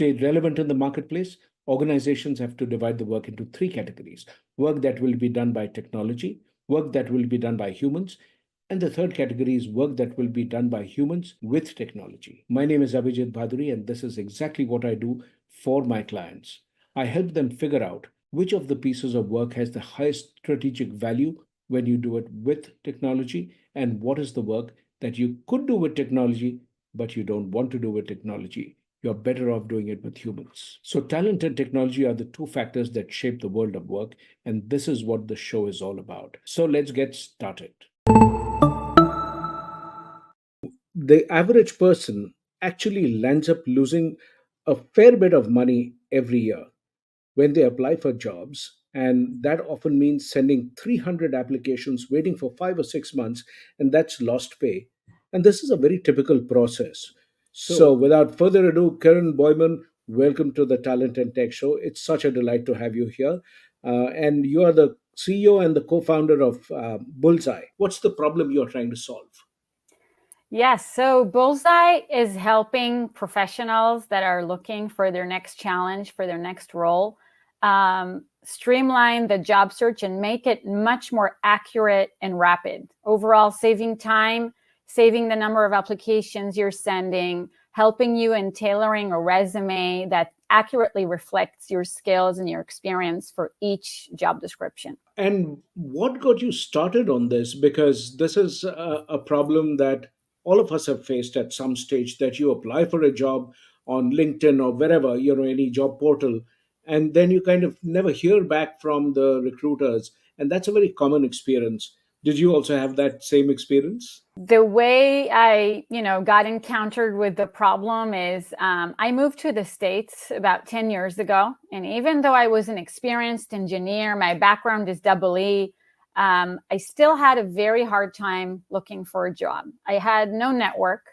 stay relevant in the marketplace, organizations have to divide the work into three categories: work that will be done by technology, work that will be done by humans, and the third category is work that will be done by humans with technology. My name is Abhijit Bhaduri, and this is exactly what I do for my clients. I help them figure out which of the pieces of work has the highest strategic value when you do it with technology, and what is the work that you could do with technology, but you don't want to do with technology. You're better off doing it with humans. So, talent and technology are the two factors that shape the world of work, and this is what the show is all about. So, let's get started. The average person actually lands up losing a fair bit of money every year when they apply for jobs. And that often means sending 300 applications, waiting for 5 or 6 months, and that's lost pay. And this is a very typical process. So, without further ado, Keren Boiman, welcome to the Talent and Tech Show. It's such a delight to have you here. And you are the CEO and the co founder of Bullseye. What's the problem you're trying to solve? Yes, so Bullseye is helping professionals that are looking for their next challenge, for their next role, streamline the job search and make it much more accurate and rapid. Overall, saving time, saving the number of applications you're sending, helping you in tailoring a resume that accurately reflects your skills and your experience for each job description. And what got you started on this? Because this is a problem that all of us have faced at some stage, that you apply for a job on LinkedIn or wherever, any job portal, and then you kind of never hear back from the recruiters. And that's a very common experience. Did you also have that same experience? The way I, got encountered with the problem is I moved to the States about 10 years ago. And even though I was an experienced engineer, my background is double E, I still had a very hard time looking for a job. I had no network.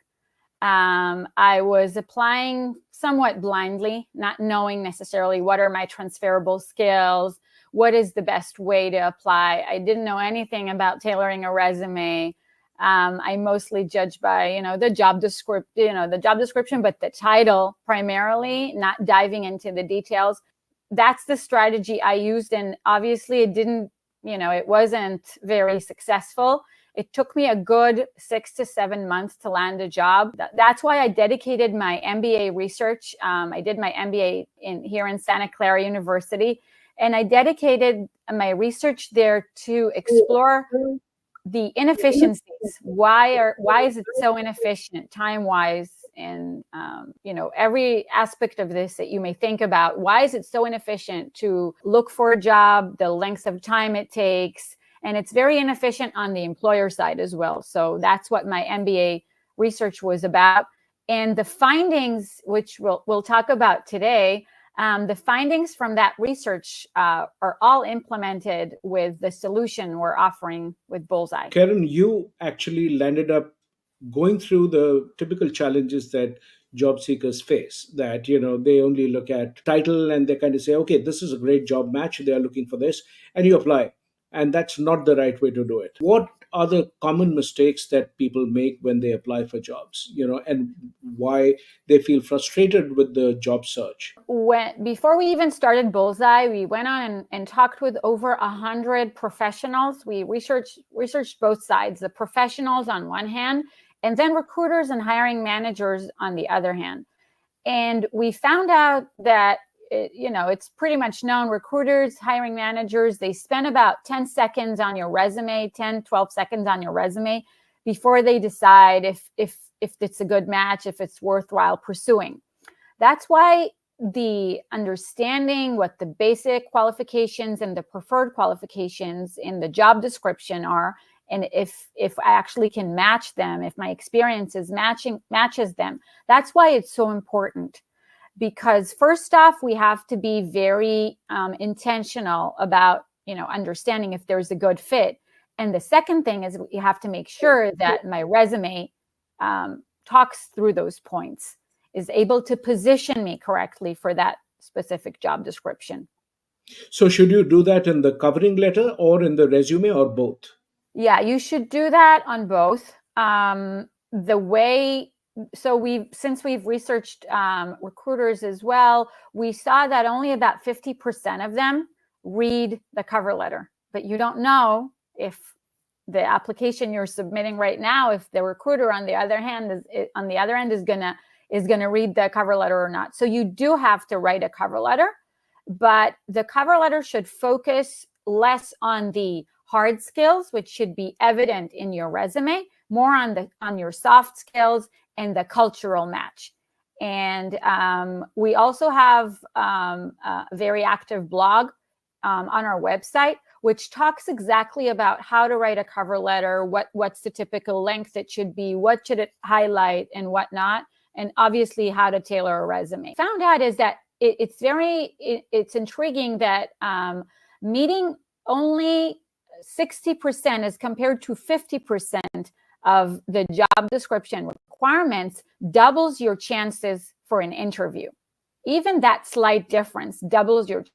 I was applying somewhat blindly, not knowing necessarily what are my transferable skills, what is the best way to apply. I didn't know anything about tailoring a resume. I mostly judged by, the job description, but the title primarily, not diving into the details. That's the strategy I used. And obviously it wasn't very successful. It took me a good 6 to 7 months to land a job. That's why I dedicated my MBA research. I did my MBA here in Santa Clara University, and I dedicated my research there to explore the inefficiencies. Why is it so inefficient time-wise? And every aspect of this that you may think about. Why is it so inefficient to look for a job? The length of time it takes. And it's very inefficient on the employer side as well. So that's what my MBA research was about. And the findings, which we'll talk about today, the findings from that research are all implemented with the solution we're offering with Bullseye. Keren, you actually landed up going through the typical challenges that job seekers face, that they only look at title and they kind of say, okay, this is a great job match, they are looking for this, and you apply. And that's not the right way to do it. What are the common mistakes that people make when they apply for jobs, and why they feel frustrated with the job search? Before we even started Bullseye, we went on and talked with over 100 professionals. We researched both sides, the professionals on one hand, and then recruiters and hiring managers on the other hand. And we found out that it's pretty much known. Recruiters, hiring managers, they spend about 10 seconds on your resume, 10, 12 seconds on your resume before they decide if it's a good match, if it's worthwhile pursuing. That's why the understanding what the basic qualifications and the preferred qualifications in the job description are, and if I actually can match them, if my experience matches them, that's why it's so important. Because first off, we have to be very intentional about, understanding if there's a good fit. And the second thing is you have to make sure that my resume talks through those points, is able to position me correctly for that specific job description. So should you do that in the covering letter or in the resume or both? Yeah, you should do that on both. The way since we've researched recruiters as well, we saw that only about 50% of them read the cover letter. But you don't know if the application you're submitting right now, if the recruiter on the other end is gonna read the cover letter or not. So you do have to write a cover letter, but the cover letter should focus less on the hard skills, which should be evident in your resume, more on your soft skills and the cultural match. And we also have a very active blog on our website, which talks exactly about how to write a cover letter, what's the typical length it should be, what should it highlight and whatnot, and obviously how to tailor a resume. Found out is that it's intriguing that meeting only 60% as compared to 50% of the job description requirements doubles your chances for an interview. Even that slight difference doubles your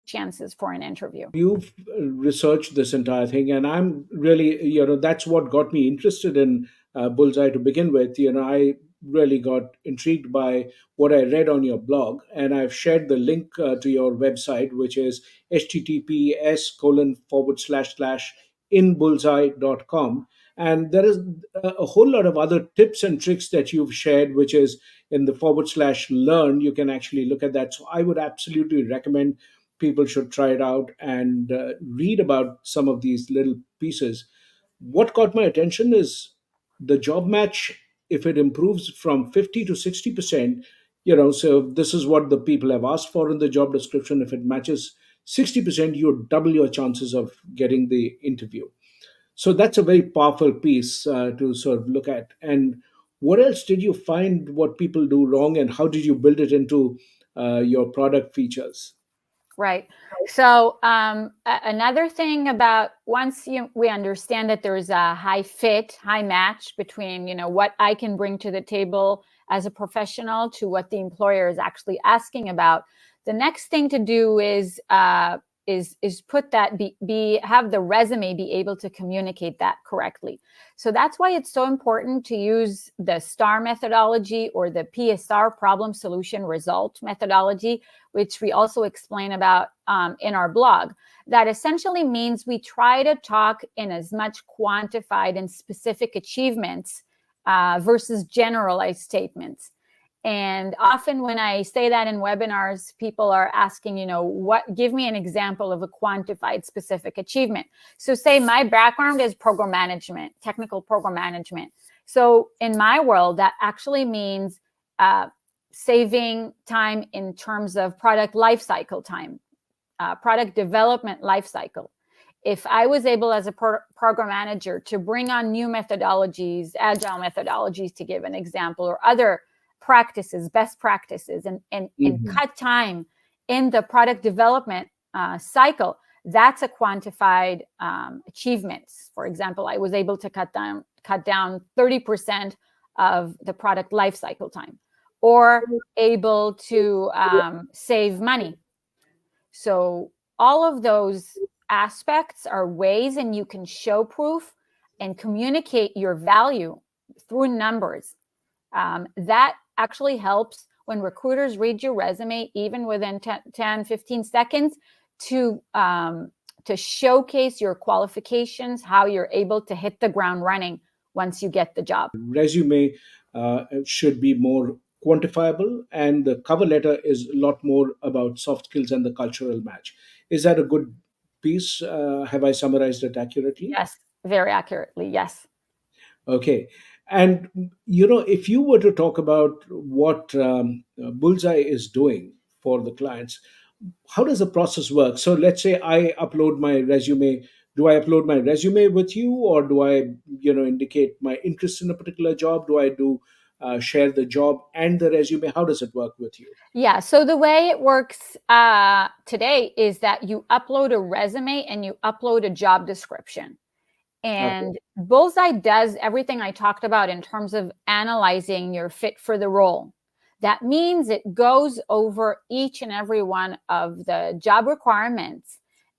chances for an interview. You've researched this entire thing, and I'm really, that's what got me interested in Bullseye to begin with. I really got intrigued by what I read on your blog, and I've shared the link to your website, which is https://inbullseye.com. And there is a whole lot of other tips and tricks that you've shared, which is in the /learn. You can actually look at that. So I would absolutely recommend people should try it out and read about some of these little pieces. What caught my attention is the job match. If it improves from 50 to 60%, so this is what the people have asked for in the job description. If it matches 60%, you double your chances of getting the interview. So that's a very powerful piece to sort of look at. And what else did you find what people do wrong, and how did you build it into your product features? Right. So another thing about once we understand that there is a high fit, high match between what I can bring to the table as a professional to what the employer is actually asking about. The next thing to do is put that have the resume be able to communicate that correctly. So that's why it's so important to use the STAR methodology or the PSR, problem solution result methodology, which we also explain about in our blog. That essentially means we try to talk in as much quantified and specific achievements versus generalized statements. And often when I say that in webinars, people are asking, give me an example of a quantified specific achievement. So say my background is program management, technical program management. So in my world, that actually means saving time in terms of product lifecycle time, product development lifecycle. If I was able as a program manager to bring on new methodologies, agile methodologies, to give an example, or other practices, best practices, and cut time in the product development cycle, that's a quantified achievements. For example, I was able to cut down 30% of the product life cycle time, or able to save money. So all of those aspects are ways, and you can show proof and communicate your value through numbers. That actually helps when recruiters read your resume, even within 10, 15 seconds, to showcase your qualifications, how you're able to hit the ground running once you get the job. Resume should be more quantifiable, and the cover letter is a lot more about soft skills and the cultural match. Is that a good piece? Have I summarized it accurately? Yes, very accurately, yes. Okay. And, if you were to talk about what Bullseye is doing for the clients, how does the process work? So let's say I upload my resume. Do I upload my resume with you, or do I, indicate my interest in a particular job? Do I share the job and the resume? How does it work with you? Yeah, so the way it works today is that you upload a resume and you upload a job description. And Okay. Bullseye does everything I talked about in terms of analyzing your fit for the role. That means it goes over each and every one of the job requirements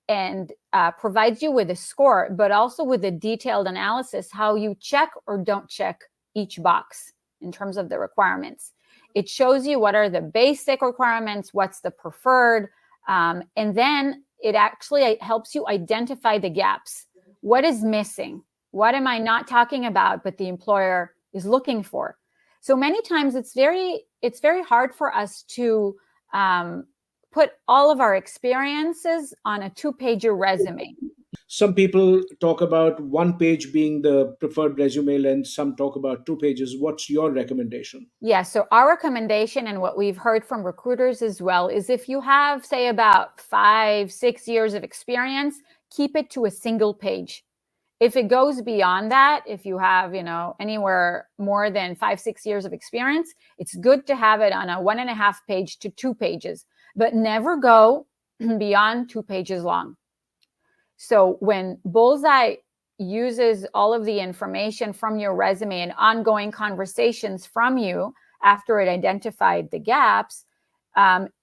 and provides you with a score, but also with a detailed analysis, how you check or don't check each box. in terms of the requirements. It shows you what are the basic requirements, what's the preferred, and then it actually helps you identify the gaps. What is missing? What am I not talking about, but the employer is looking for? So many times it's very hard for us to put all of our experiences on a 2-pager resume. Some people talk about one page being the preferred resume length, some talk about 2 pages. What's your recommendation? Yeah, so our recommendation and what we've heard from recruiters as well is if you have, say, about 5-6 years of experience, keep it to a single page. If it goes beyond that, if you have, anywhere more than 5-6 years of experience, it's good to have it on a 1.5 page to 2 pages, but never go beyond 2 pages long. So when Bullseye uses all of the information from your resume and ongoing conversations from you after it identified the gaps,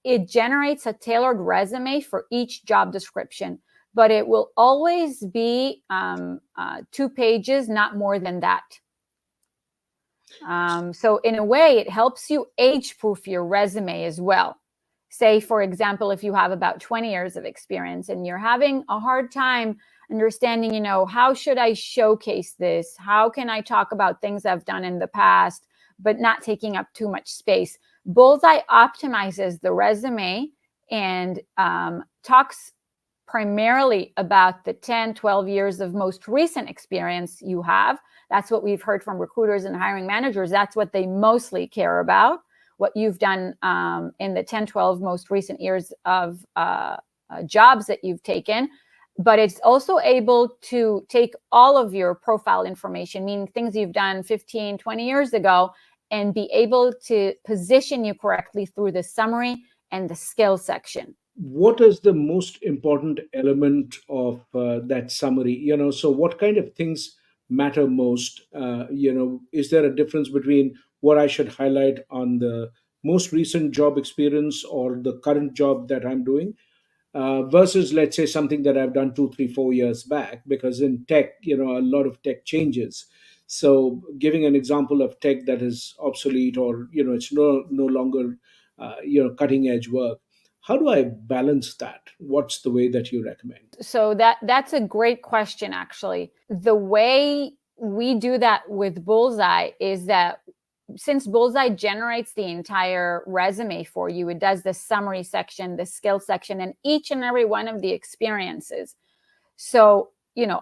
it generates a tailored resume for each job description, but it will always be 2 pages, not more than that. So in a way, it helps you age-proof your resume as well. Say, for example, if you have about 20 years of experience and you're having a hard time understanding, how should I showcase this? How can I talk about things I've done in the past, but not taking up too much space? Bullseye optimizes the resume and talks primarily about the 10, 12 years of most recent experience you have. That's what we've heard from recruiters and hiring managers. That's what they mostly care about, what you've done in the 10, 12 most recent years of jobs that you've taken. But it's also able to take all of your profile information, meaning things you've done 15, 20 years ago, and be able to position you correctly through the summary and the skills section. What is the most important element of that summary? So what kind of things matter most? Is there a difference between what I should highlight on the most recent job experience or the current job that I'm doing, versus, let's say, something that I've done 2, 3, 4 years back? Because in tech, a lot of tech changes. So giving an example of tech that is obsolete, or it's no longer cutting edge work, how do I balance that? What's the way that you recommend? So that's a great question, actually. The way we do that with Bullseye is that since Bullseye generates the entire resume for you, it does the summary section, the skill section, and each and every one of the experiences. So,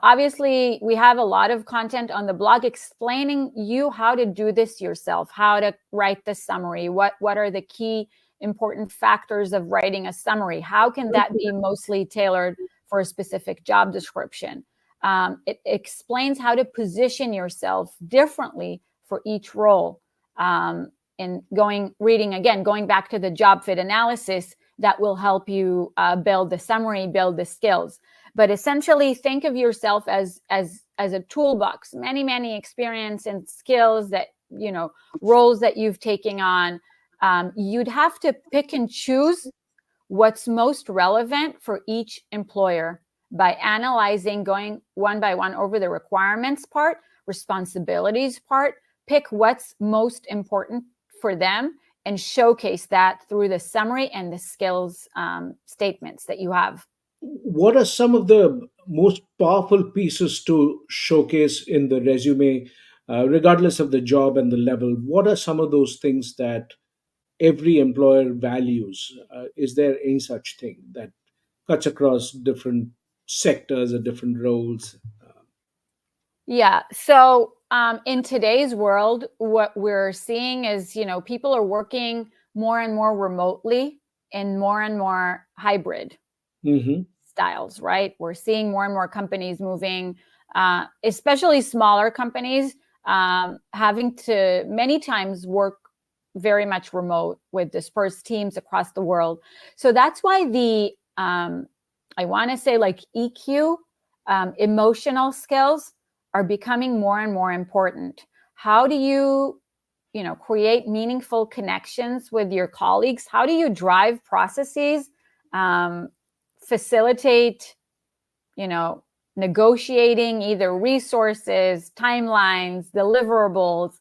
obviously we have a lot of content on the blog explaining you how to do this yourself, how to write the summary, what are the key important factors of writing a summary, how can that be mostly tailored for a specific job description. It explains how to position yourself differently for each role. And going back to the job fit analysis, that will help you build the summary, build the skills. But essentially, think of yourself as a toolbox, many experience and skills that, roles that you've taken on. You'd have to pick and choose what's most relevant for each employer by analyzing, going one by one over the requirements part, responsibilities part, pick what's most important for them and showcase that through the summary and the skills statements that you have. What are some of the most powerful pieces to showcase in the resume, regardless of the job and the level? What are some of those things that every employer values? Is there any such thing that cuts across different sectors or different roles? Yeah. So in today's world, what we're seeing is, people are working more and more remotely and more hybrid Hmm. styles, right? We're seeing more and more companies moving, especially smaller companies, having to many times work very much remote with dispersed teams across the world. So that's why I want to say, like, EQ, emotional skills are becoming more and more important. How do you, create meaningful connections with your colleagues? How do you drive processes, facilitate, negotiating either resources, timelines, deliverables,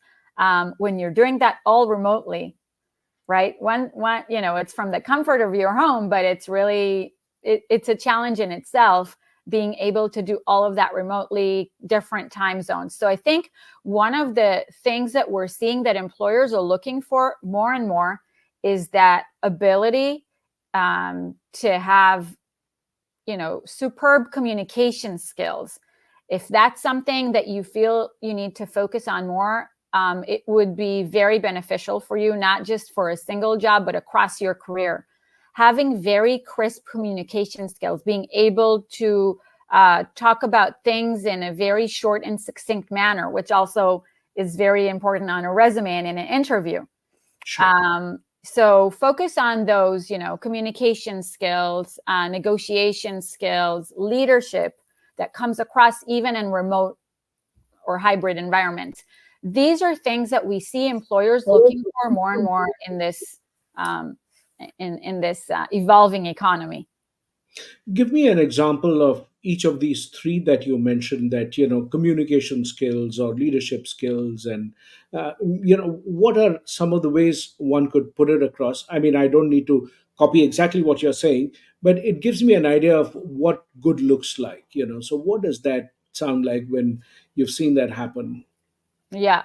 when you're doing that all remotely, right? One, it's from the comfort of your home, but it's really it's a challenge in itself being able to do all of that remotely, different time zones. So I think one of the things that we're seeing that employers are looking for more and more is that ability to have superb communication skills. If that's something that you feel you need to focus on more, it would be very beneficial for you, not just for a single job, but across your career. Having very crisp communication skills, being able to talk about things in a very short and succinct manner, which also is very important on a resume and in an interview. Sure. So focus on those, communication skills, negotiation skills, leadership that comes across even in remote or hybrid environments. These are things that we see employers looking for more and more in this evolving economy. Give me an example of each of these three that you mentioned, that communication skills or leadership skills, and what are some of the ways one could put it across. I mean, I don't need to copy exactly what you're saying, but it gives me an idea of what good looks like. So what does that sound like when you've seen that happen? Yeah.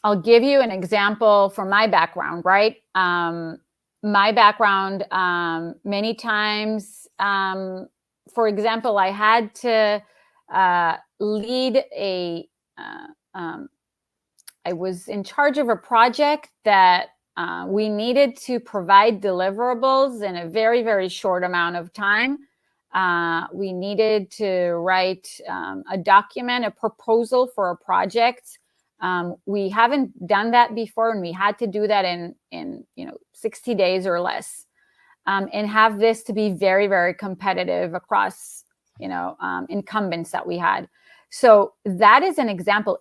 I'll give you an example from my background, right? My background, many times, for example, I had to lead I was in charge of a project that we needed to provide deliverables in a very, very short amount of time. We needed to write a document, a proposal for a project. We haven't done that before, and we had to do that in 60 days or less, and have this to be very, very competitive across incumbents that we had. So that is an example.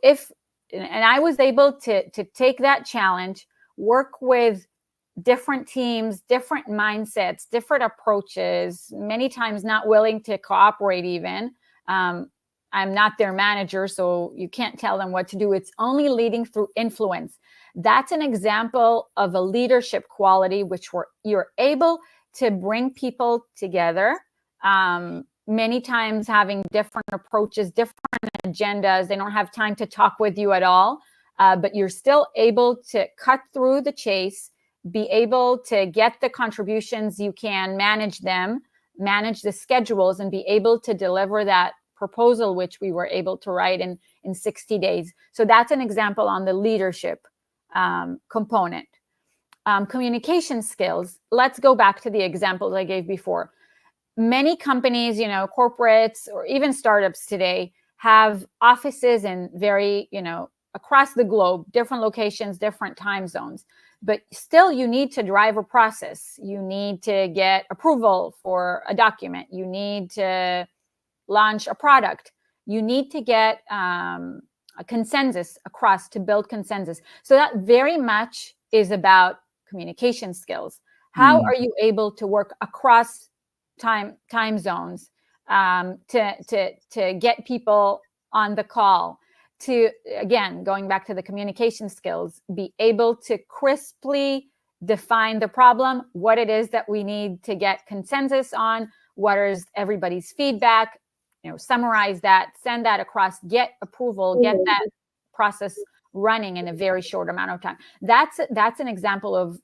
And I was able to take that challenge, work with different teams, different mindsets, different approaches, many times not willing to cooperate even. I'm not their manager, so you can't tell them what to do. It's only leading through influence. That's an example of a leadership quality, you're able to bring people together. Many times having different approaches, different agendas. They don't have time to talk with you at all, but you're still able to cut through the chase, be able to get the contributions you can, manage them, manage the schedules, and be able to deliver that proposal, which we were able to write in 60 days. So that's an example on the leadership component. Communication skills. Let's go back to the examples I gave before. Many companies, corporates or even startups today have offices in very, across the globe, different locations, different time zones. But still, you need to drive a process. You need to get approval for a document. You need to launch a product. You need to get a consensus across to build consensus. So that very much is about communication skills. How Hmm. are you able to work across time zones to get people on the call, to, again, going back to the communication skills, be able to crisply define the problem, what it is that we need to get consensus on, what is everybody's feedback, summarize that, send that across, get approval, get that process running in a very short amount of time. That's an example of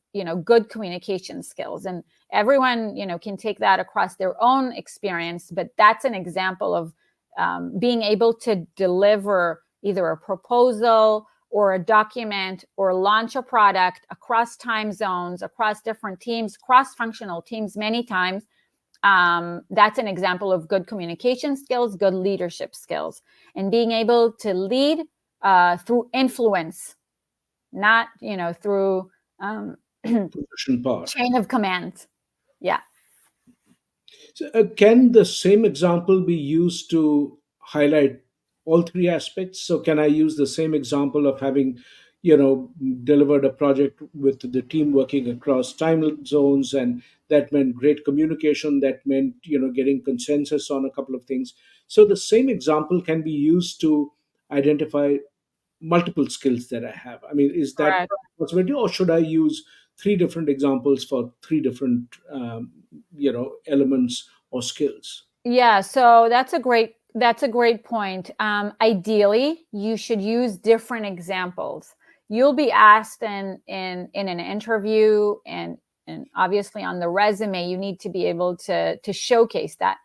good communication skills, and everyone can take that across their own experience, but that's an example of being able to deliver either a proposal or a document or launch a product across time zones, across different teams, cross-functional teams many times. That's an example of good communication skills, good leadership skills, and being able to lead through influence, not through Position power. chain of command. Yeah. So, can the same example be used to highlight all three aspects? So, can I use the same example of having, delivered a project with the team working across time zones, and that meant great communication, that meant, getting consensus on a couple of things. So, the same example can be used to identify multiple skills that I have. I mean, is that Correct. a possibility, or should I use three different examples for three different, elements or skills? Yeah, so that's a great point. Ideally, you should use different examples. You'll be asked in an interview, and obviously on the resume, you need to be able to showcase that.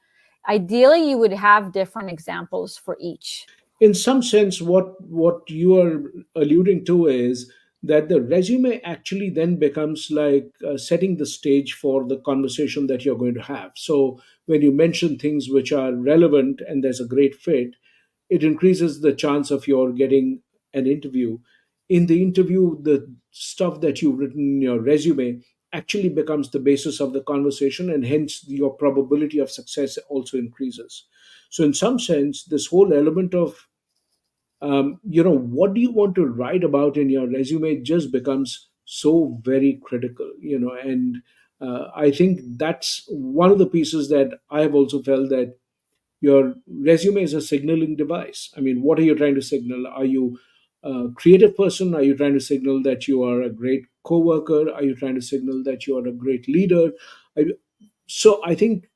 Ideally, you would have different examples for each. In some sense, what you are alluding to is that the resume actually then becomes like setting the stage for the conversation that you're going to have. So when you mention things which are relevant and there's a great fit, it increases the chance of your getting an interview. In the interview, the stuff that you've written in your resume actually becomes the basis of the conversation, and hence your probability of success also increases. So in some sense, this whole element of what do you want to write about in your resume just becomes so very critical, and I think that's one of the pieces that I have also felt, that your resume is a signaling device. I mean, what are you trying to signal? Are you a creative person? Are you trying to signal that you are a great coworker? Are you trying to signal that you are a great leader? I- so I think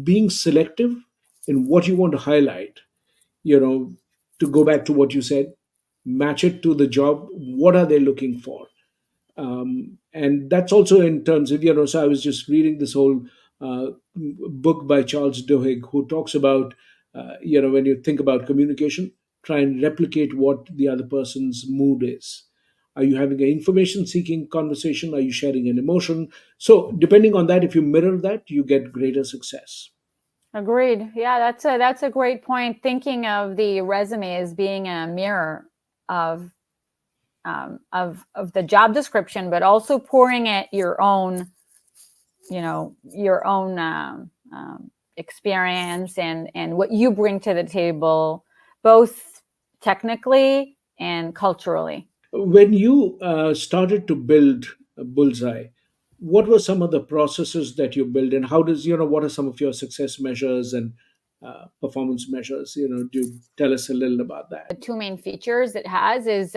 being selective in what you want to highlight, you know to go back to what you said, match it to the job. What are they looking for? And that's also in terms of, so I was just reading this whole book by Charles Duhigg, who talks about, when you think about communication, try and replicate what the other person's mood is. Are you having an information seeking conversation? Are you sharing an emotion? So depending on that, if you mirror that, you get greater success. Agreed. Yeah, that's a great point. Thinking of the resume as being a mirror of of the job description, but also pouring it your own experience and what you bring to the table, both technically and culturally. When you started to build Bullseye, what were some of the processes that you built, and how does, what are some of your success measures and performance measures? Do you tell us a little about that? The two main features it has is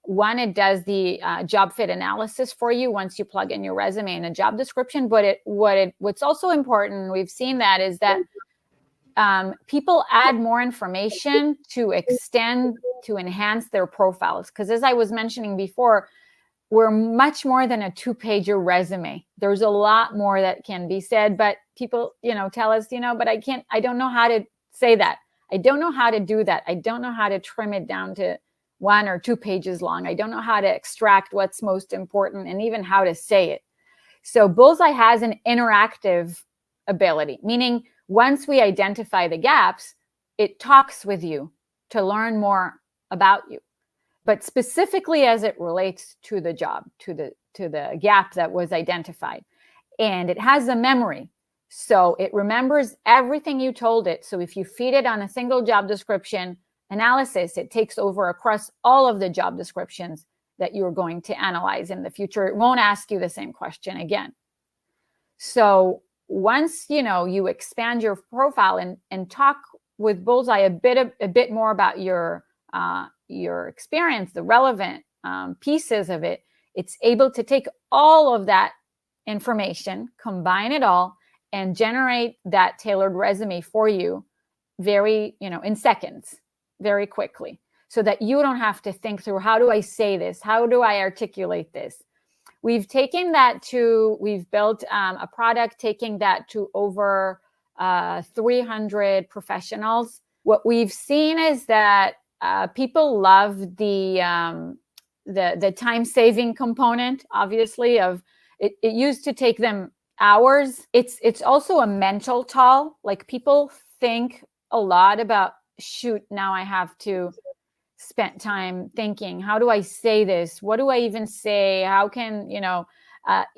one, it does the job fit analysis for you once you plug in your resume and a job description. But what's also important, we've seen that, is that people add more information to enhance their profiles. Because as I was mentioning before, we're much more than a 2-pager resume. There's a lot more that can be said, but people, tell us, but I don't know how to say that. I don't know how to do that. I don't know how to trim it down to 1 or 2 pages long. I don't know how to extract what's most important and even how to say it. So Bullseye has an interactive ability, meaning once we identify the gaps, it talks with you to learn more about you, but specifically as it relates to the job, to the gap that was identified. And it has a memory. So it remembers everything you told it. So if you feed it on a single job description analysis, it takes over across all of the job descriptions that you're going to analyze in the future. It won't ask you the same question again. So once you expand your profile and talk with Bullseye a bit more about your experience, the relevant pieces of it, it's able to take all of that information, combine it all, and generate that tailored resume for you very, in seconds, very quickly, so that you don't have to think through, how do I say this? How do I articulate this? We've built a product taking that to over 300 professionals. What we've seen is that people love the time saving component, obviously, of it. It used to take them hours. It's also a mental toll. Like, people think a lot about, shoot, now I have to spend time thinking, how do I say this? What do I even say? How can,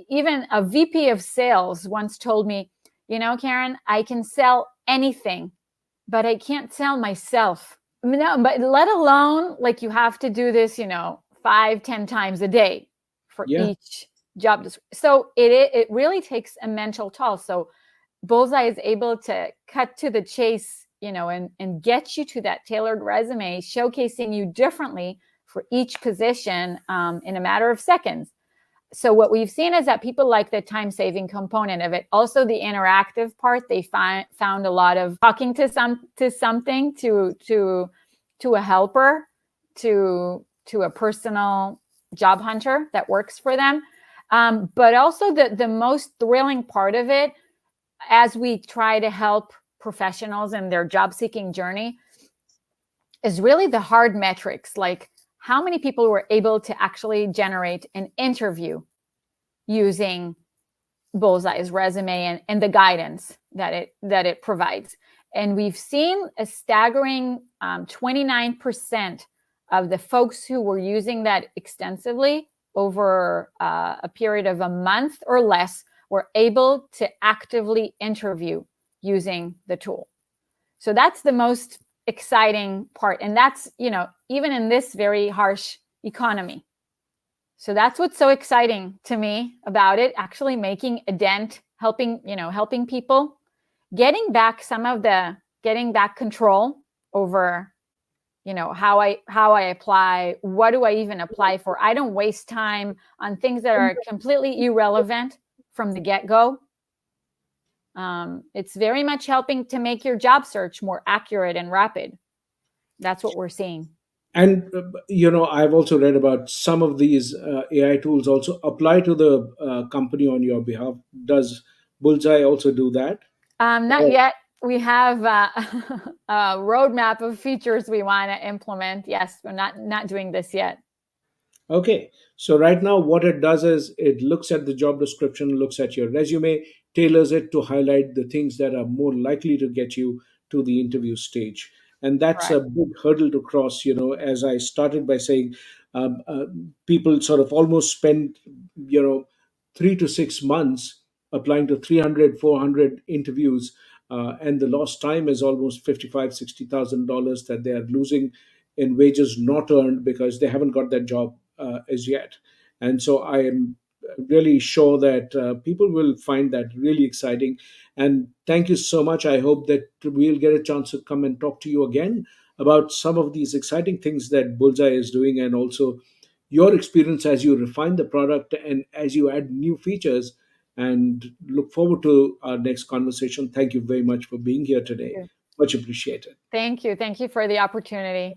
even a VP of sales once told me, Keren, I can sell anything, but I can't sell myself. No, but let alone, like, you have to do this, 5-10 times a day for Yeah. each job description. So it really takes a mental toll. So Bullseye is able to cut to the chase and get you to that tailored resume, showcasing you differently for each position in a matter of seconds. So what we've seen is that people like the time-saving component of it. Also, the interactive part, they found a lot of talking to something, to a helper, to a personal job hunter that works for them. But also the most thrilling part of it, as we try to help professionals in their job-seeking journey, is really the hard metrics, like how many people were able to actually generate an interview using Bullseye's resume and the guidance that it provides. And we've seen a staggering 29% of the folks who were using that extensively over a period of a month or less were able to actively interview using the tool. So that's the most exciting part. And that's, even in this very harsh economy. So that's what's so exciting to me about it, actually making a dent, helping people, getting back control over, how I apply, what do I even apply for? I don't waste time on things that are completely irrelevant from the get-go. It's very much helping to make your job search more accurate and rapid. That's what we're seeing. And I've also read about some of these AI tools also apply to the company on your behalf. Does Bullseye also do that? Not yet. We have a roadmap of features we want to implement. Yes, we're not doing this yet. Okay. So right now, what it does is it looks at the job description, looks at your resume, tailors it to highlight the things that are more likely to get you to the interview stage. And that's Right. a big hurdle to cross. As I started by saying, people sort of almost spend, 3 to 6 months applying to 300, 400 interviews. And the lost time is almost $55,000, $60,000 that they are losing in wages not earned because they haven't got that job as yet. And so I am really sure that people will find that really exciting. And thank you so much. I hope that we'll get a chance to come and talk to you again about some of these exciting things that Bullseye is doing, and also your experience as you refine the product and as you add new features. And look forward to our next conversation. Thank you very much for being here today. Much appreciated. Thank you. Thank you for the opportunity.